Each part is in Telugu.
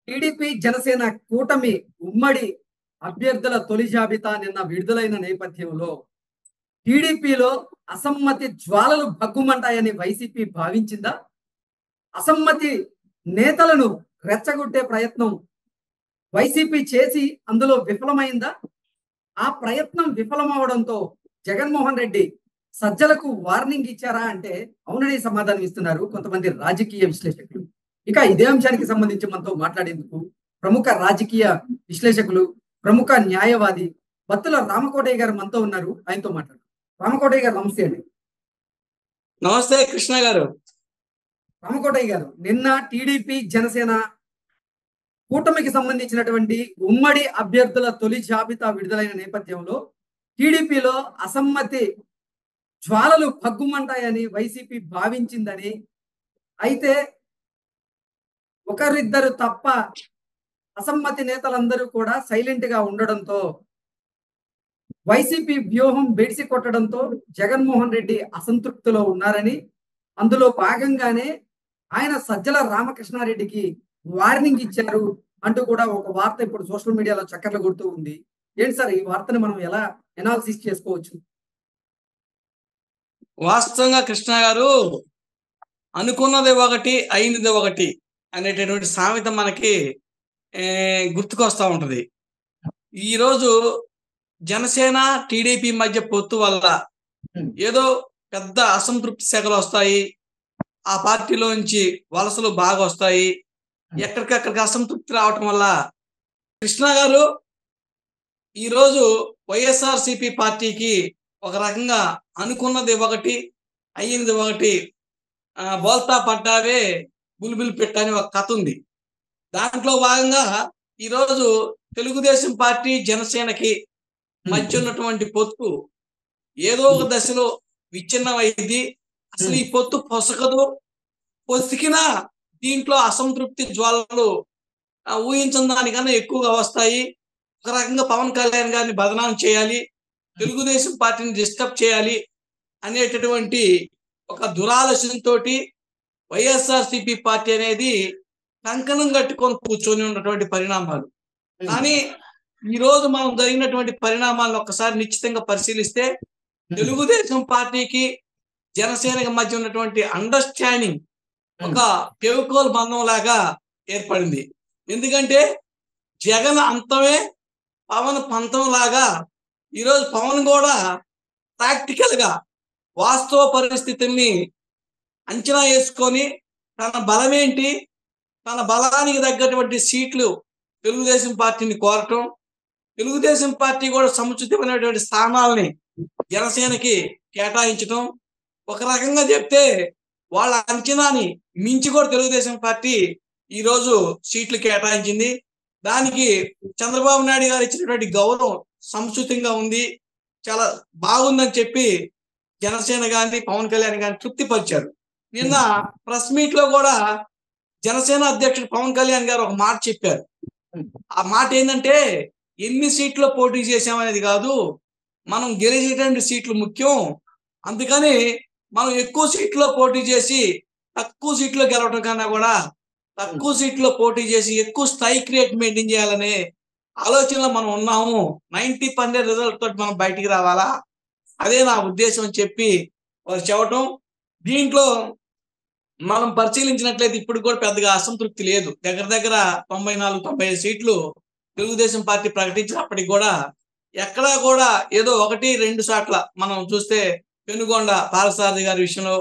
టీడీపీ జనసేన కూటమి ఉమ్మడి అభ్యర్థుల తొలి జాబితా నిన్న విడుదలైన నేపథ్యంలో టీడీపీలో అసమ్మతి జ్వాలలు భగ్గుమంటాయని వైసీపీ భావించిందా? అసమ్మతి నేతలను రెచ్చగొట్టే ప్రయత్నం వైసీపీ చేసి అందులో విఫలమైందా? ఆ ప్రయత్నం విఫలమవడంతో జగన్మోహన్ రెడ్డి సజ్జలకు వార్నింగ్ ఇచ్చారా అంటే అవునని సమాధానం ఇస్తున్నారు కొంతమంది రాజకీయ విశ్లేషకులు. ఇక ఇదే అంశానికి సంబంధించి మనతో మాట్లాడేందుకు ప్రముఖ రాజకీయ విశ్లేషకులు, ప్రముఖ న్యాయవాది బత్తుల రామకోటయ్య గారు మనతో ఉన్నారు. ఆయనతో మాట్లాడు. రామకోటయ్య గారు నమస్తే అండి. నమస్తే కృష్ణ గారు. రామకోటయ్య గారు, నిన్న టీడీపీ జనసేన కూటమికి సంబంధించినటువంటి ఉమ్మడి అభ్యర్థుల తొలి జాబితా విడుదలైన నేపథ్యంలో టీడీపీలో అసమ్మతి జ్వాలలు పగ్గుమంటాయని వైసీపీ భావించిందని, అయితే ఒకరిద్దరు తప్ప అసమ్మతి నేతలందరూ కూడా సైలెంట్ గా ఉండడంతో వైసీపీ వ్యూహం బెడిసి కొట్టడంతో జగన్మోహన్ రెడ్డి అసంతృప్తిలో ఉన్నారని, అందులో భాగంగానే ఆయన సజ్జల రామకృష్ణారెడ్డికి వార్నింగ్ ఇచ్చారు అంటూ కూడా ఒక వార్త ఇప్పుడు సోషల్ మీడియాలో చక్కర్లు కొడుతూ ఉంది. ఏంటి సార్, ఈ వార్తని మనం ఎలా ఎనాలిసిస్ చేసుకోవచ్చు? వాస్తవంగా కృష్ణ గారు, అనుకున్నది ఒకటి అయినది ఒకటి అనేటటువంటి సామెత మనకి గుర్తుకొస్తా ఉంటది. ఈరోజు జనసేన టీడీపీ మధ్య పొత్తు వల్ల ఏదో పెద్ద అసంతృప్తి శాఖలు వస్తాయి, ఆ పార్టీలోంచి వలసలు బాగా వస్తాయి, ఎక్కడికక్కడికి అసంతృప్తి రావటం వల్ల కృష్ణ గారు ఈరోజు వైఎస్ఆర్సీపీ పార్టీకి ఒక రకంగా అనుకున్నది ఒకటి అయ్యింది ఒకటి, బోల్తా పడ్డావే బుల్బుల్ పెట్టని ఒక కథ ఉంది. దాంట్లో భాగంగా ఈరోజు తెలుగుదేశం పార్టీ జనసేనకి మధ్య ఉన్నటువంటి పొత్తు ఏదో ఒక దశలో విచ్ఛిన్నమైంది. అసలు ఈ పొత్తు పొసకదు, పొసికినా దీంట్లో అసంతృప్తి జ్వాలలు ఊహించిన దానికన్నా ఎక్కువగా వస్తాయి. ఒక రకంగా పవన్ కళ్యాణ్ గారిని బదనాం చేయాలి, తెలుగుదేశం పార్టీని డిస్టర్బ్ చేయాలి అనేటటువంటి ఒక దురాలోచనతో వైఎస్ఆర్సీపీ పార్టీ అనేది కంకణం కట్టుకొని కూర్చొని ఉన్నటువంటి పరిణామాలు. కానీ ఈరోజు మనం జరిగినటువంటి పరిణామాలను ఒక్కసారి నిశ్చితంగా పరిశీలిస్తే తెలుగుదేశం పార్టీకి జనసేనకి మధ్య ఉన్నటువంటి అండర్స్టాండింగ్ ఒక ఫెవికోల్ బంధం లాగా ఏర్పడింది. ఎందుకంటే జగన్ అంతమే పవన్ పంతం లాగా ఈరోజు పవన్ కూడా ప్రాక్టికల్ గా వాస్తవ పరిస్థితుల్ని అంచనా వేసుకొని తన బలమేంటి, తన బలానికి తగ్గటువంటి సీట్లు తెలుగుదేశం పార్టీని కోరటం, తెలుగుదేశం పార్టీ కూడా సముచితమైనటువంటి స్థానాలని జనసేనకి కేటాయించడం, ఒక రకంగా చెప్తే వాళ్ళ అంచనాని మించి కూడా తెలుగుదేశం పార్టీ ఈరోజు సీట్లు కేటాయించింది. దానికి చంద్రబాబు నాయుడు గారు ఇచ్చినటువంటి గౌరవం సముచితంగా ఉంది, చాలా బాగుందని చెప్పి జనసేన కానీ పవన్ కళ్యాణ్ కానీ తృప్తిపరిచారు. నిన్న ప్రెస్ మీట్ లో కూడా జనసేన అధ్యక్షుడు పవన్ కళ్యాణ్ గారు ఒక మాట చెప్పారు. ఆ మాట ఏంటంటే, ఎన్ని సీట్లు పోటీ చేసామనేది కాదు, మనం గెలిచేటువంటి సీట్లు ముఖ్యం. అందుకని మనం ఎక్కువ సీట్లో పోటీ చేసి తక్కువ సీట్లో గెలవడం కన్నా కూడా తక్కువ సీట్లో పోటీ చేసి ఎక్కువ స్ట్రైక్ రేట్ మెయింటైన్ చేయాలనే ఆలోచనలో మనం ఉన్నాము. 90% రిజల్ట్ తోటి మనం బయటికి రావాలా, అదే నా ఉద్దేశం అని చెప్పి వారు చెప్పటం. దీంట్లో మనం పరిశీలించినట్లయితే ఇప్పుడు కూడా పెద్దగా అసంతృప్తి లేదు. దగ్గర దగ్గర 94-95 సీట్లు తెలుగుదేశం పార్టీ ప్రకటించినప్పటికీ కూడా ఎక్కడా కూడా ఏదో 1-2 చోట్ల మనం చూస్తే పెనుగొండ పాలసారథి గారి విషయంలో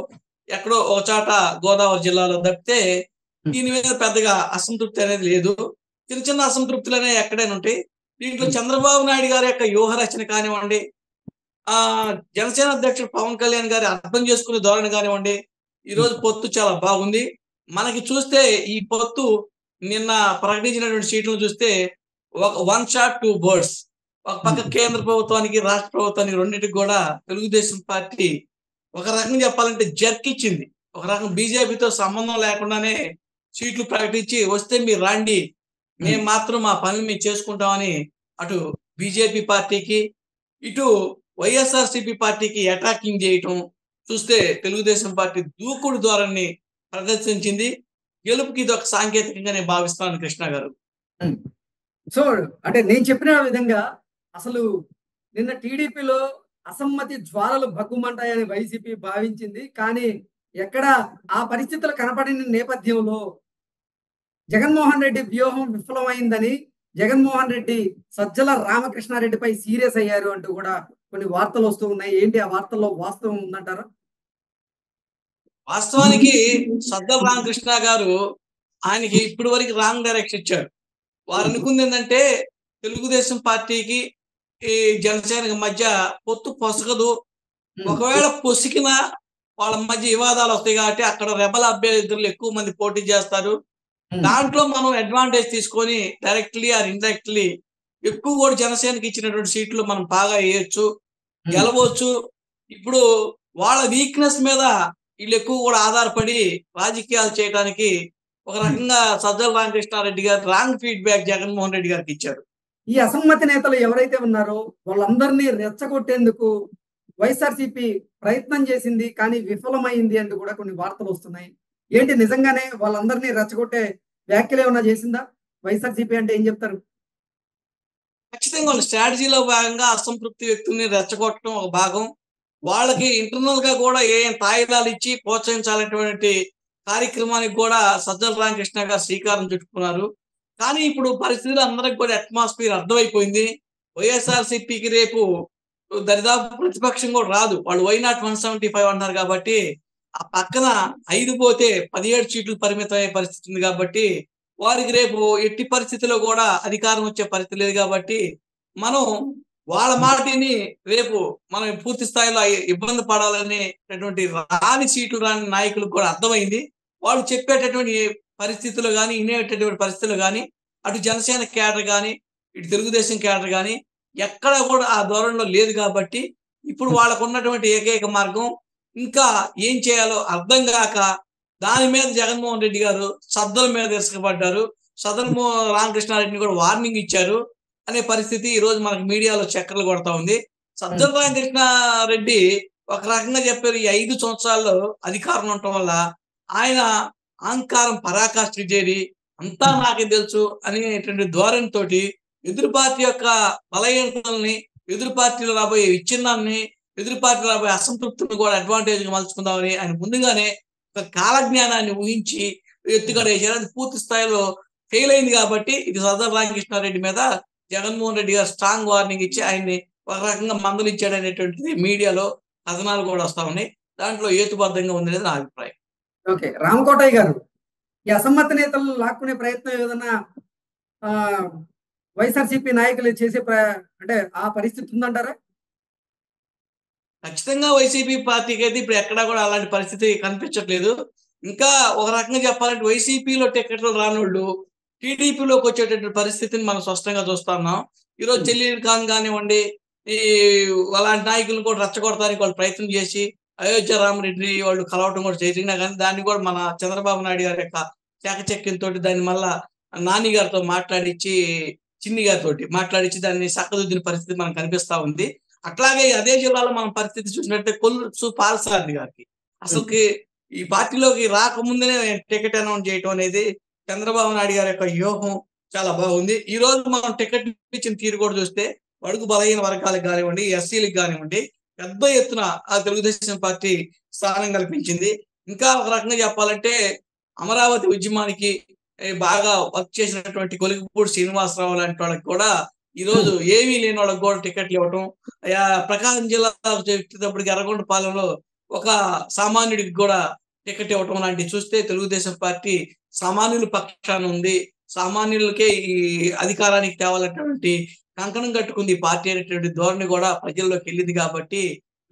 ఎక్కడో ఒక చోట గోదావరి జిల్లాలో తప్పితే దీని మీద పెద్దగా అసంతృప్తి అనేది లేదు. చిన్న చిన్న అసంతృప్తులు అనేవి ఎక్కడైనా ఉంటాయి. దీంట్లో చంద్రబాబు నాయుడు గారి యొక్క వ్యూహ రచన కానివ్వండి, జనసేన అధ్యక్షుడు పవన్ కళ్యాణ్ గారి అర్థం చేసుకునే ధోరణి కానివ్వండి, ఈరోజు పొత్తు చాలా బాగుంది. మనకి చూస్తే ఈ పొత్తు నిన్న ప్రకటించినటువంటి సీట్లను చూస్తే ఒక 1 షాట్ 2 బర్డ్స్. ఒక పక్క కేంద్ర ప్రభుత్వానికి రాష్ట్ర ప్రభుత్వానికి రెండింటికి కూడా తెలుగుదేశం పార్టీ ఒక రకంగా చెప్పాలంటే జర్క్ ఇచ్చింది. ఒక రకం బీజేపీతో సంబంధం లేకుండానే సీట్లు ప్రకటించి వస్తే మీరు రాండి, మేము మాత్రం మా పనులు మేము చేసుకుంటామని అటు బీజేపీ పార్టీకి ఇటు వైఎస్ఆర్సీపీ పార్టీకి అటాకింగ్ చేయటం చూస్తే తెలుగుదేశం పార్టీ దూకుడు ధోరణిని ప్రదర్శించింది. గెలుపుకి ఇది ఒక సాంకేతికంగా నేను భావిస్తున్నాను కృష్ణ గారు. ఉమ్. సో అంటే నేను చెప్పిన విధంగా అసలు నిన్న టీడీపీలో అసమ్మతి జ్వాలలు భగ్గుమంటాయని వైసీపీ భావించింది. కానీ ఎక్కడ ఆ పరిస్థితులు కనపడిన నేపథ్యంలో జగన్మోహన్ రెడ్డి వ్యూహం విఫలమైందని జగన్మోహన్ రెడ్డి సజ్జల రామకృష్ణారెడ్డిపై సీరియస్ అయ్యారు అంటూ కూడా కొన్ని వార్తలు వస్తూ ఉన్నాయి. ఏంటి ఆ వార్తల్లో వాస్తవం ఉందంటారా? వాస్తవానికి సజ్జల రామకృష్ణ గారు ఆయనకి ఇప్పటి వరకు రాంగ్ డైరెక్షన్ ఇచ్చారు. వారు అనుకుంది ఏంటంటే తెలుగుదేశం పార్టీకి ఈ జనసేనకి మధ్య పొత్తు పొసగదు. ఒకవేళ పొసికినా వాళ్ళ మధ్య వివాదాలు వస్తాయి కాబట్టి అక్కడ రెబల్ అభ్యర్థులు ఎక్కువ మంది పోటీ చేస్తారు. దాంట్లో మనం అడ్వాంటేజ్ తీసుకొని డైరెక్ట్లీ ఆర్ ఇండైరెక్ట్లీ ఎక్కువ కూడా జనసేనకి ఇచ్చినటువంటి సీట్లు మనం బాగా వేయొచ్చు, గెలవచ్చు. ఇప్పుడు వాళ్ళ వీక్నెస్ మీద వీళ్ళు ఎక్కువ కూడా ఆధారపడి రాజకీయాలు చేయడానికి ఒక రకంగా సజ్జల రామకృష్ణారెడ్డి గారు రాంగ్ ఫీడ్బ్యాక్ జగన్మోహన్ రెడ్డి గారికి ఇచ్చారు. ఈ అసమ్మతి నేతలు ఎవరైతే ఉన్నారో వాళ్ళందరినీ రెచ్చగొట్టేందుకు వైఎస్ఆర్సీపీ ప్రయత్నం చేసింది, కానీ విఫలమైంది అంటూ కూడా కొన్ని వార్తలు వస్తున్నాయి. ఏంటి నిజంగానే వాళ్ళందరినీ రెచ్చగొట్టే వ్యాఖ్యలు ఏమన్నా చేసిందా వైఎస్ఆర్సీపీ? అంటే ఏం చెప్తారు? ఖచ్చితంగా వాళ్ళ స్ట్రాటజీలో భాగంగా అసంతృప్తి వ్యక్తుల్ని రెచ్చగొట్టడం ఒక భాగం. వాళ్ళకి ఇంటర్నల్ గా కూడా ఏం తాయిదాలు ఇచ్చి ప్రోత్సహించాలనేటువంటి కార్యక్రమానికి కూడా సజ్జల రామకృష్ణ గారు శ్రీకారం చుట్టుకున్నారు. కానీ ఇప్పుడు పరిస్థితులు అందరికి కూడా అట్మాస్ఫియర్ అర్థమైపోయింది. వైఎస్ఆర్సీపీకి రేపు దరిదాపు ప్రతిపక్షం కూడా రాదు. వాళ్ళు వైనాట్ 175 అంటారు కాబట్టి ఆ పక్కన 5 పోతే 17 సీట్లు పరిమితమయ్యే పరిస్థితి ఉంది కాబట్టి వారికి రేపు ఎట్టి పరిస్థితిలో కూడా అధికారం వచ్చే పరిస్థితి లేదు కాబట్టి మనం వాళ్ళ మాటిని రేపు మనం పూర్తి స్థాయిలో ఇబ్బంది పడాలనేటటువంటి రాని సీట్లు రాని నాయకులకు కూడా అర్థమైంది. వాళ్ళు చెప్పేటటువంటి పరిస్థితులు కానీ వినేటటువంటి పరిస్థితులు కానీ అటు జనసేన క్యాడర్ కానీ ఇటు తెలుగుదేశం క్యాడర్ కానీ ఎక్కడ కూడా ఆ ధోరణిలో లేదు కాబట్టి ఇప్పుడు వాళ్ళకు ఉన్నటువంటి ఏకైక మార్గం ఇంకా ఏం చేయాలో అర్థం కాక దాని మీద జగన్మోహన్ రెడ్డి గారు సద్దల మీద ఇసుకపడ్డారు. సదర్ రామకృష్ణారెడ్డిని కూడా వార్నింగ్ ఇచ్చారు అనే పరిస్థితి ఈ రోజు మనకు మీడియాలో చక్కర్లు కొడతా ఉంది. సజ్జల రామకృష్ణారెడ్డి ఒక రకంగా చెప్పారు, ఈ 5 సంవత్సరాల్లో అధికారం ఉండటం వల్ల ఆయన అహంకారం పరాకాష్ఠకి చేరి అంతా నాకే తెలుసు అనేటువంటి ధోరణితోటి ఎదురు పార్టీ యొక్క బలహీనతల్ని, ఎదురు పార్టీలో రాబోయే విచ్ఛిన్నాన్ని, ఎదురు పార్టీలో రాబోయే అసంతృప్తిని కూడా అడ్వాంటేజ్ గా మలుచుకుందామని ఆయన ముందుగానే ఒక కాలజ్ఞానాన్ని ఊహించి ఎత్తుగడ వేశారు. అది పూర్తి స్థాయిలో ఫెయిల్ అయింది కాబట్టి ఇది సజ్జల రామకృష్ణారెడ్డి మీద జగన్మోహన్ రెడ్డి గారు స్ట్రాంగ్ వార్నింగ్ ఇచ్చి ఆయన్ని ఒక రకంగా మందలిచ్చాడు అనేటువంటిది మీడియాలో కథనాలు కూడా వస్తా ఉన్నాయి. దాంట్లో హేతుబద్ధంగా ఉంది అనేది నా అభిప్రాయం. ఓకే, రామకోటయ్య గారు, ఈ అసమ్మతి నేతలు లాక్కునే ప్రయత్నం ఏదైనా వైఎస్ఆర్సీపీ నాయకులు చేసే అంటే ఆ పరిస్థితి ఉందంటారా? ఖచ్చితంగా వైసీపీ పార్టీకి అయితే ఇప్పుడు ఎక్కడా కూడా అలాంటి పరిస్థితి కనిపించట్లేదు. ఇంకా ఒక రకంగా చెప్పాలంటే వైసీపీలో టికెట్లు రానోళ్ళు టీడీపీలోకి వచ్చేటటువంటి పరిస్థితిని మనం స్పష్టంగా చూస్తున్నాం. ఈరోజు జలీల్ ఖాన్ కానివ్వండి, ఈ అలాంటి నాయకులను కూడా రెచ్చగొడటానికి వాళ్ళు ప్రయత్నం చేసి అయోధ్య రామరెడ్డి వాళ్ళు కలవటం కూడా చేసినా కానీ దాన్ని కూడా మన చంద్రబాబు నాయుడు గారి యొక్క చాకచక్యంతో దాన్ని మళ్ళా నాని గారితో మాట్లాడించి, చిన్ని గారితో మాట్లాడించి దాన్ని చక్కదిద్దిన పరిస్థితి మనకు కనిపిస్తా ఉంది. అట్లాగే అదే జిల్లాలో మనం పరిస్థితి చూసినట్టే కొల్సు పాలసారథి గారికి అసలుకి ఈ పార్టీలోకి రాకముందునే టికెట్ అనౌన్స్ చేయటం అనేది చంద్రబాబు నాయుడు గారి యొక్క వ్యూహం చాలా బాగుంది. ఈ రోజు మనం టికెట్ ఇచ్చిన తీరు కూడా చూస్తే అడుగు బలహీన వర్గాలకు కానివ్వండి, ఎస్సీలకు కానివ్వండి పెద్ద ఎత్తున ఆ తెలుగుదేశం పార్టీ స్థానం కల్పించింది. ఇంకా ఒక రకంగా చెప్పాలంటే అమరావతి ఉద్యమానికి బాగా వర్క్ చేసినటువంటి కొలిగిపూడి శ్రీనివాసరావు లాంటి వాళ్ళకి కూడా ఈ రోజు ఏమీ లేని వాళ్ళకి కూడా టికెట్లు ఇవ్వటం, ప్రకాశం జిల్లా వచ్చేటప్పటికి ఎర్రగొండపాలెంలో ఒక సామాన్యుడికి కూడా టికెట్ ఇవ్వటం లాంటివి చూస్తే తెలుగుదేశం పార్టీ సామాన్యుల పక్షాన ఉంది. సామాన్యులకే ఈ అధికారానికి తేవాలన్నటువంటి కంకణం కట్టుకుంది ఈ పార్టీ అనేటువంటి ధోరణి కూడా ప్రజల్లోకి వెళ్ళింది కాబట్టి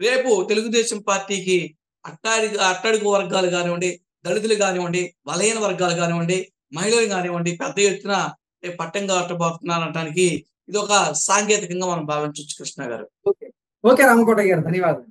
రేపు తెలుగుదేశం పార్టీకి అట్టడుగు వర్గాలు కానివ్వండి, దళితులు కానివ్వండి, బలహీన వర్గాలు కానివ్వండి, మహిళలు కానివ్వండి పెద్ద ఎత్తున పట్టంగా అట్టబోతున్నారనడానికి ఇది ఒక సాంకేతికంగా మనం భావించవచ్చు కృష్ణ గారు. ఓకే, ఓకే రామకోటయ్య గారు, ధన్యవాదాలు.